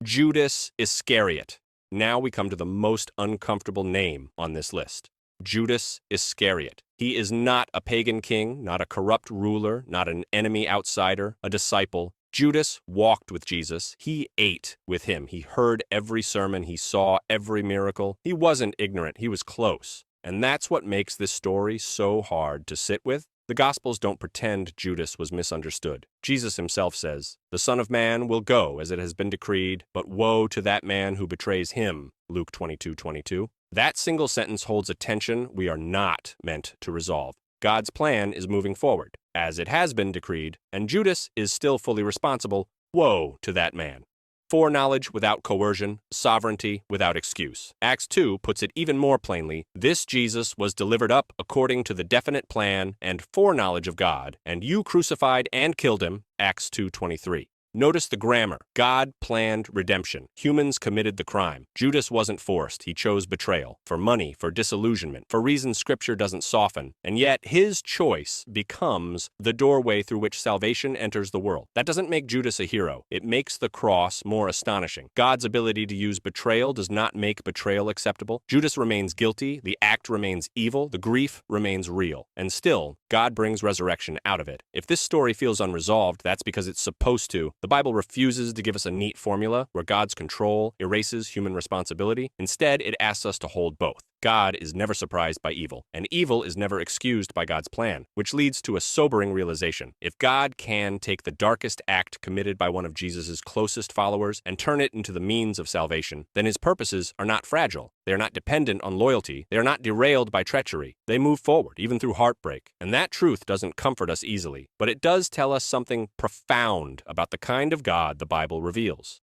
Judas Iscariot. Now we come to the most uncomfortable name on this list. Judas Iscariot. He is not a pagan king, not a corrupt ruler, not an enemy outsider, a disciple. Judas walked with Jesus. He ate with him. He heard every sermon. He saw every miracle. He wasn't ignorant. He was close. And that's what makes this story so hard to sit with. The Gospels don't pretend Judas was misunderstood. Jesus himself says, "The Son of Man will go as it has been decreed, but woe to that man who betrays him." Luke 22:22. That single sentence holds a tension we are not meant to resolve. God's plan is moving forward, as it has been decreed, and Judas is still fully responsible. Woe to that man. Foreknowledge without coercion, sovereignty without excuse. Acts 2 puts it even more plainly. This Jesus was delivered up according to the definite plan and foreknowledge of God, and you crucified and killed him. Acts 2:23. Notice the grammar. God planned redemption. Humans committed the crime. Judas wasn't forced. He chose betrayal. For money, for disillusionment, for reasons Scripture doesn't soften. And yet, his choice becomes the doorway through which salvation enters the world. That doesn't make Judas a hero. It makes the cross more astonishing. God's ability to use betrayal does not make betrayal acceptable. Judas remains guilty. The act remains evil. The grief remains real. And still, God brings resurrection out of it. If this story feels unresolved, that's because it's supposed to. The Bible refuses to give us a neat formula where God's control erases human responsibility. Instead, it asks us to hold both. God is never surprised by evil, and evil is never excused by God's plan, which leads to a sobering realization. If God can take the darkest act committed by one of Jesus' closest followers and turn it into the means of salvation, then his purposes are not fragile. They are not dependent on loyalty. They are not derailed by treachery. They move forward, even through heartbreak. And that truth doesn't comfort us easily, but it does tell us something profound about the kind of God the Bible reveals.